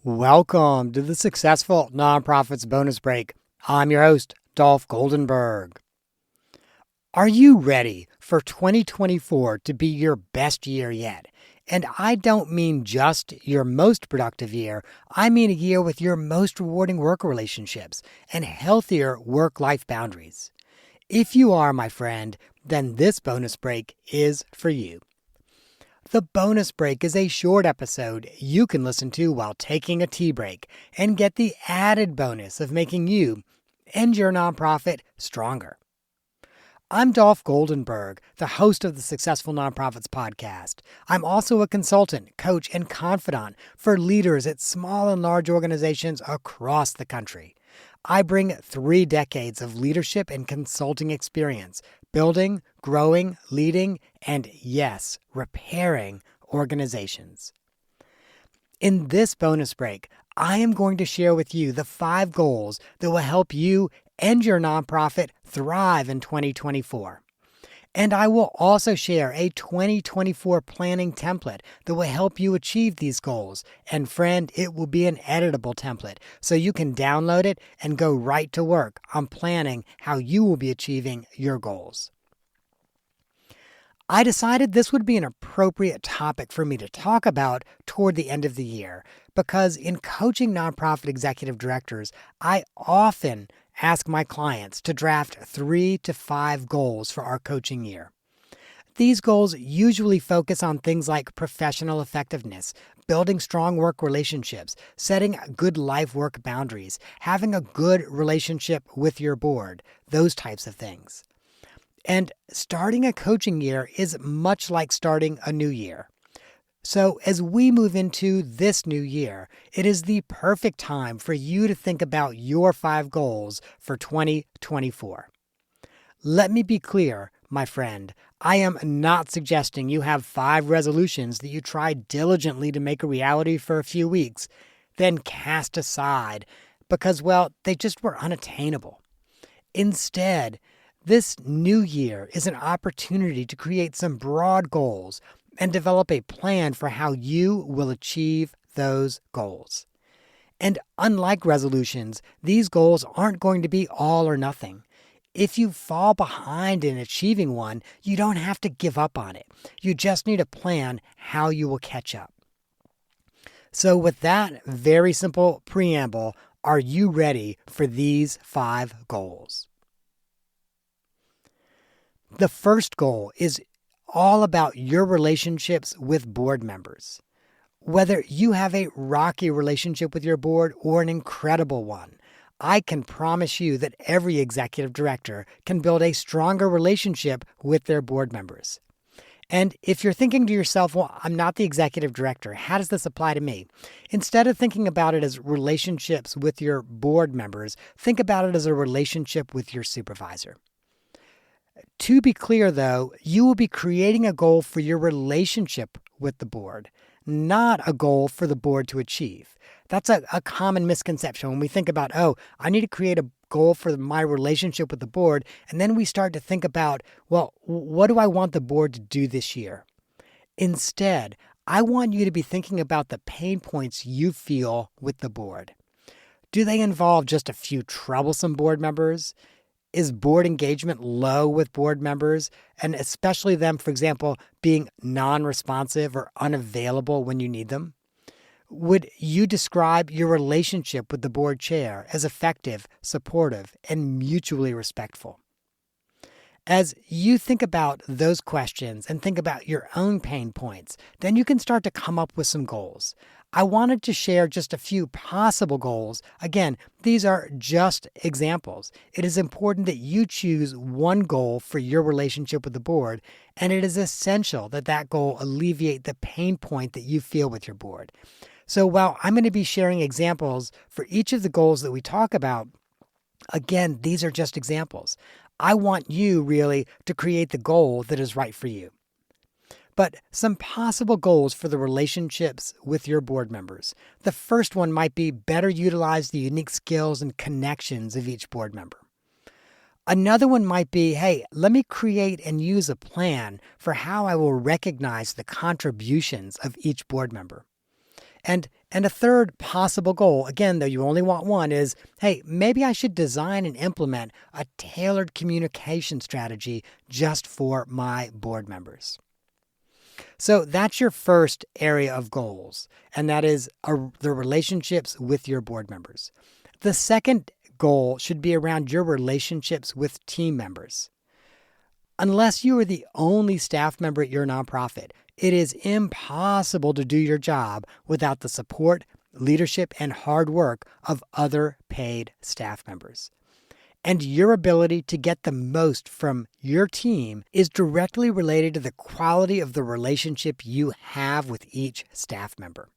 Welcome to the Successful Nonprofits Bonus Break. I'm your host, Dolph Goldenberg. Are you ready for 2024 to be your best year yet? And I don't mean just your most productive year. I mean a year with your most rewarding work relationships and healthier work-life boundaries. If you are, my friend, then this bonus break is for you. The bonus break is a short episode you can listen to while taking a tea break and get the added bonus of making you and your nonprofit stronger. I'm Dolph Goldenberg, the host of the Successful Nonprofits podcast. I'm also a consultant, coach, and confidant for leaders at small and large organizations across the country. I bring 3 decades of leadership and consulting experience, building, growing, leading, and yes, repairing organizations. In this bonus break, I am going to share with you the 5 goals that will help you and your nonprofit thrive in 2024. And I will also share a 2024 planning template that will help you achieve these goals. And friend, it will be an editable template, so you can download it and go right to work on planning how you will be achieving your goals. I decided this would be an appropriate topic for me to talk about toward the end of the year because in coaching nonprofit executive directors, I often ask my clients to draft 3 to 5 goals for our coaching year. These goals usually focus on things like professional effectiveness, building strong work relationships, setting good life-work boundaries, having a good relationship with your board, those types of things. And starting a coaching year is much like starting a new year. So as we move into this new year, it is the perfect time for you to think about your 5 goals for 2024. Let me be clear, my friend. I am not suggesting you have 5 resolutions that you try diligently to make a reality for a few weeks, then cast aside because, well, they just were unattainable. Instead, this new year is an opportunity to create some broad goals and develop a plan for how you will achieve those goals. And unlike resolutions, these goals aren't going to be all or nothing. If you fall behind in achieving one, you don't have to give up on it. You just need a plan how you will catch up. So with that very simple preamble, are you ready for these 5 goals? The first goal is all about your relationships with board members. Whether you have a rocky relationship with your board or an incredible one, I can promise you that every executive director can build a stronger relationship with their board members. And if you're thinking to yourself, well, I'm not the executive director, how does this apply to me? Instead of thinking about it as relationships with your board members, think about it as a relationship with your supervisor. To be clear, though, you will be creating a goal for your relationship with the board, not a goal for the board to achieve. That's a common misconception when we think about, oh, I need to create a goal for my relationship with the board, and then we start to think about, well, what do I want the board to do this year? Instead, I want you to be thinking about the pain points you feel with the board. Do they involve just a few troublesome board members? Is board engagement low with board members, and especially them, for example, being non-responsive or unavailable when you need them? Would you describe your relationship with the board chair as effective, supportive, and mutually respectful? As you think about those questions and think about your own pain points, then you can start to come up with some goals. I wanted to share just a few possible goals. Again, these are just examples. It is important that you choose one goal for your relationship with the board, and it is essential that that goal alleviate the pain point that you feel with your board. So while I'm going to be sharing examples for each of the goals that we talk about, again, these are just examples. I want you really to create the goal that is right for you. But some possible goals for the relationships with your board members. The first one might be better utilize the unique skills and connections of each board member. Another one might be, hey, let me create and use a plan for how I will recognize the contributions of each board member. And And a third possible goal, again, though you only want one, is hey, maybe I should design and implement a tailored communication strategy just for my board members. So that's your first area of goals, and that is the relationships with your board members. The second goal should be around your relationships with team members. Unless you are the only staff member at your nonprofit, it is impossible to do your job without the support, leadership, and hard work of other paid staff members. And your ability to get the most from your team is directly related to the quality of the relationship you have with each staff member.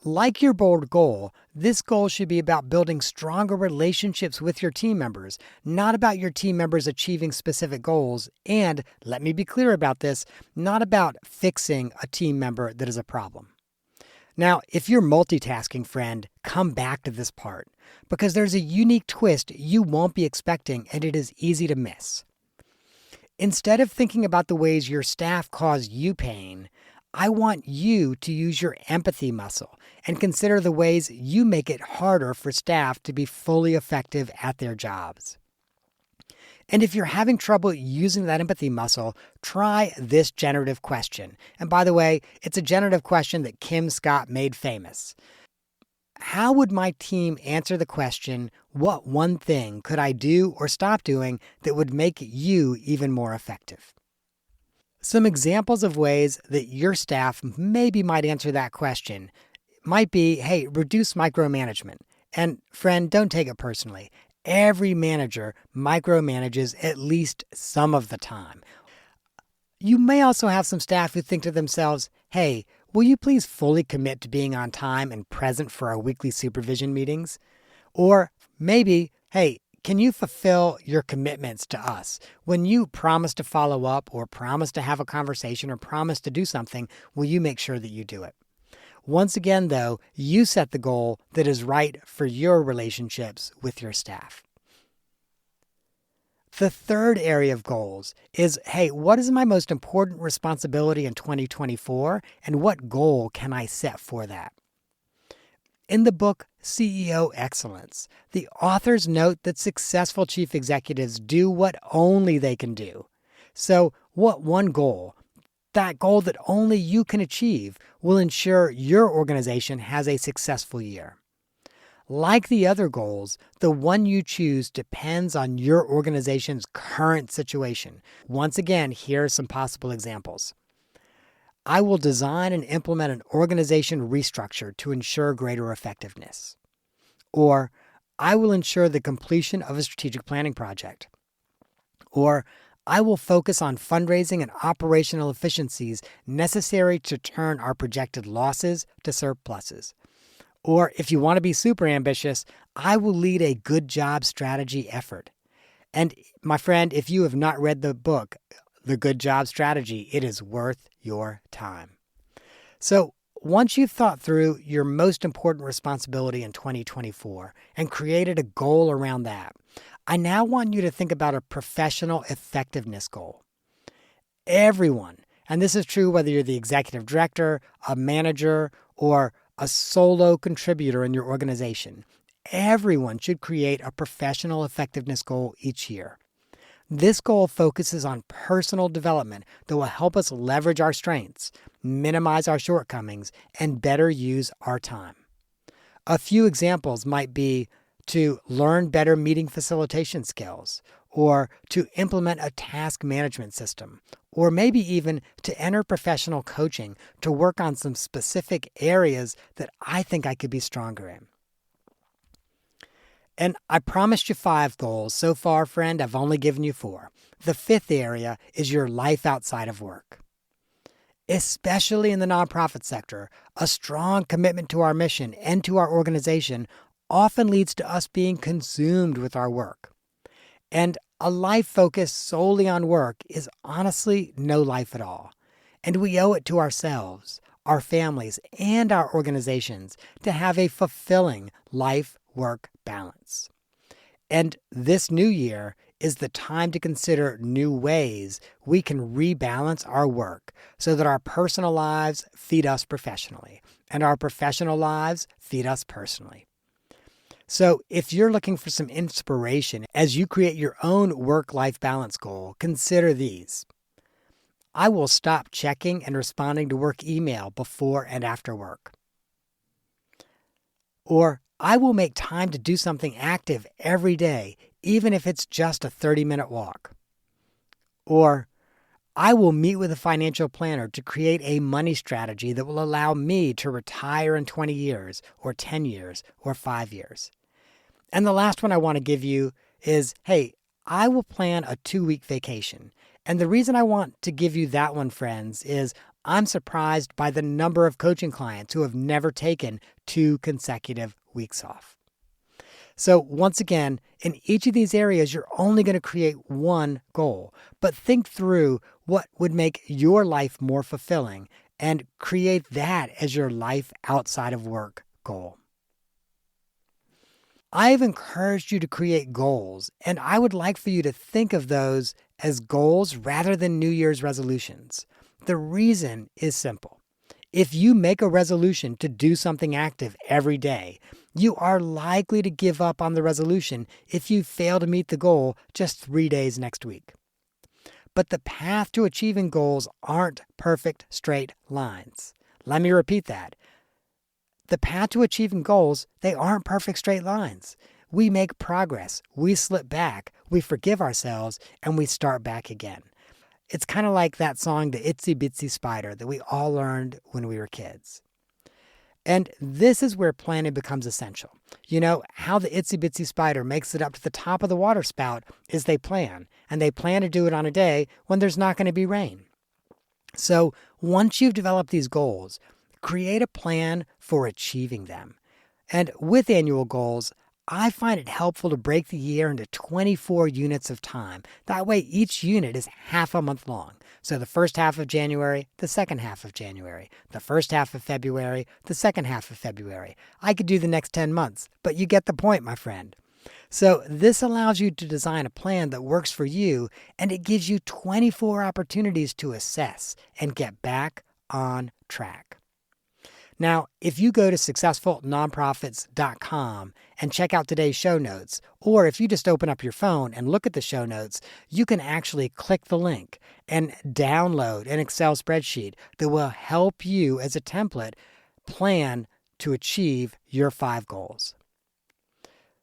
Like your bold goal, this goal should be about building stronger relationships with your team members, not about your team members achieving specific goals, and, let me be clear about this, not about fixing a team member that is a problem. Now, if you're multitasking, friend, come back to this part, because there's a unique twist you won't be expecting and it is easy to miss. Instead of thinking about the ways your staff cause you pain, I want you to use your empathy muscle and consider the ways you make it harder for staff to be fully effective at their jobs. And if you're having trouble using that empathy muscle, try this generative question. And by the way, it's a generative question that Kim Scott made famous. How would my team answer the question, what one thing could I do or stop doing that would make you even more effective? Some examples of ways that your staff maybe might answer that question might be, hey, reduce micromanagement. And friend, don't take it personally. Every manager micromanages at least some of the time. You may also have some staff who think to themselves, hey, will you please fully commit to being on time and present for our weekly supervision meetings? Or maybe, hey, can you fulfill your commitments to us? When you promise to follow up or promise to have a conversation or promise to do something, will you make sure that you do it? Once again, though, you set the goal that is right for your relationships with your staff. The third area of goals is, hey, what is my most important responsibility in 2024 and what goal can I set for that? In the book CEO Excellence, the authors note that successful chief executives do what only they can do. So, what one goal, that goal that only you can achieve, will ensure your organization has a successful year? Like the other goals, the one you choose depends on your organization's current situation. Once again, here are some possible examples. I will design and implement an organization restructure to ensure greater effectiveness. Or, I will ensure the completion of a strategic planning project. Or, I will focus on fundraising and operational efficiencies necessary to turn our projected losses to surpluses. Or, if you want to be super ambitious, I will lead a good job strategy effort. And my friend, if you have not read the book, The Good Job Strategy, it is worth your time. So once you've thought through your most important responsibility in 2024 and created a goal around that, I now want you to think about a professional effectiveness goal. Everyone, and this is true whether you're the executive director, a manager, or a solo contributor in your organization, everyone should create a professional effectiveness goal each year. This goal focuses on personal development that will help us leverage our strengths, minimize our shortcomings, and better use our time. A few examples might be to learn better meeting facilitation skills, or to implement a task management system, or maybe even to enter professional coaching to work on some specific areas that I think I could be stronger in. And I promised you 5 goals. So far, friend, I've only given you 4. The 5th area is your life outside of work. Especially in the nonprofit sector, a strong commitment to our mission and to our organization often leads to us being consumed with our work. And a life focused solely on work is honestly no life at all. And we owe it to ourselves, our families, and our organizations to have a fulfilling life-work balance. And this new year is the time to consider new ways we can rebalance our work so that our personal lives feed us professionally. and our professional lives feed us personally. So if you're looking for some inspiration as you create your own work-life balance goal, consider these. I will stop checking and responding to work email before and after work. Or I will make time to do something active every day, even if it's just a 30-minute walk. Or I will meet with a financial planner to create a money strategy that will allow me to retire in 20 years or 10 years or 5 years. And the last one I want to give you is, hey, I will plan a 2-week vacation. And the reason I want to give you that one, friends, is I'm surprised by the number of coaching clients who have never taken 2 consecutive weeks off. So once again, in each of these areas, you're only going to create one goal, but think through what would make your life more fulfilling and create that as your life outside of work goal. I've encouraged you to create goals, and I would like for you to think of those as goals rather than New Year's resolutions. The reason is simple. If you make a resolution to do something active every day, you are likely to give up on the resolution if you fail to meet the goal just 3 days next week. But the path to achieving goals aren't perfect straight lines. Let me repeat that. The path to achieving goals, they aren't perfect straight lines. We make progress, we slip back, we forgive ourselves, and we start back again. It's kind of like that song, The Itsy Bitsy Spider, that we all learned when we were kids. And this is where planning becomes essential. You know, how the itsy bitsy spider makes it up to the top of the water spout is they plan, and they plan to do it on a day when there's not going to be rain. So once you've developed these goals, create a plan for achieving them. And with annual goals, I find it helpful to break the year into 24 units of time. That way each unit is half a month long. So the first half of January, the second half of January, the first half of February, the second half of February. I could do the next 10 months, but you get the point, my friend. So this allows you to design a plan that works for you, and it gives you 24 opportunities to assess and get back on track. Now, if you go to successfulnonprofits.com and check out today's show notes, or if you just open up your phone and look at the show notes, you can actually click the link and download an Excel spreadsheet that will help you as a template plan to achieve your 5 goals.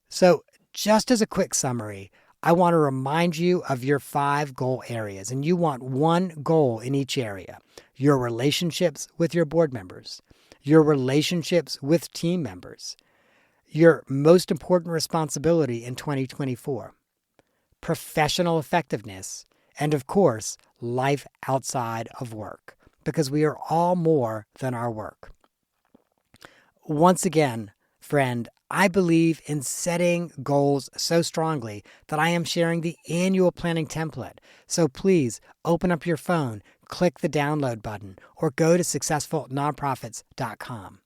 So just as a quick summary, I want to remind you of your 5 goal areas, and you want one goal in each area. Your relationships with your board members, your relationships with team members, your most important responsibility in 2024, professional effectiveness, and of course, life outside of work, because we are all more than our work. Once again, friend, I believe in setting goals so strongly that I am sharing the annual planning template. So please open up your phone, click the download button, or go to successfulnonprofits.com.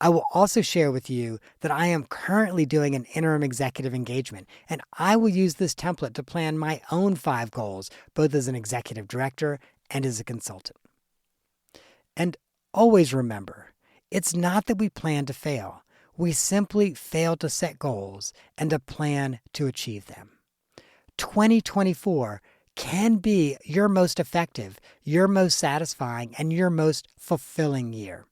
I will also share with you that I am currently doing an interim executive engagement, and I will use this template to plan my own 5 goals, both as an executive director and as a consultant. And always remember, it's not that we plan to fail. We simply fail to set goals and to plan to achieve them. 2024 can be your most effective, your most satisfying, and your most fulfilling year.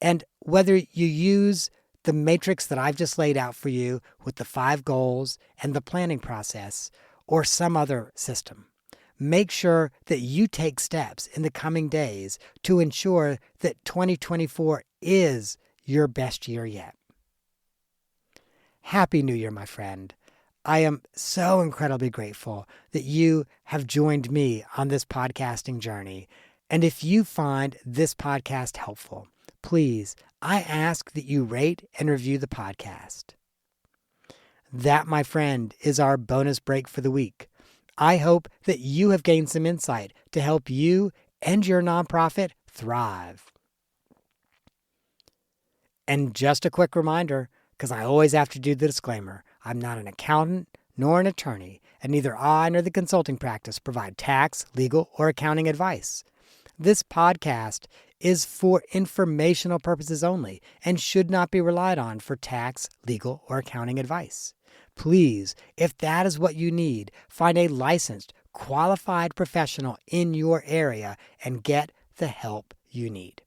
And whether you use the matrix that I've just laid out for you with the 5 goals and the planning process, or some other system, make sure that you take steps in the coming days to ensure that 2024 is your best year yet. Happy New Year, my friend. I am so incredibly grateful that you have joined me on this podcasting journey. And if you find this podcast helpful, please, I ask that you rate and review the podcast. That, my friend, is our bonus break for the week. I hope that you have gained some insight to help you and your nonprofit thrive. And just a quick reminder, because I always have to do the disclaimer, I'm not an accountant nor an attorney, and neither I nor the consulting practice provide tax, legal, or accounting advice. This podcast is for informational purposes only and should not be relied on for tax, legal, or accounting advice. Please, if that is what you need, find a licensed, qualified professional in your area and get the help you need.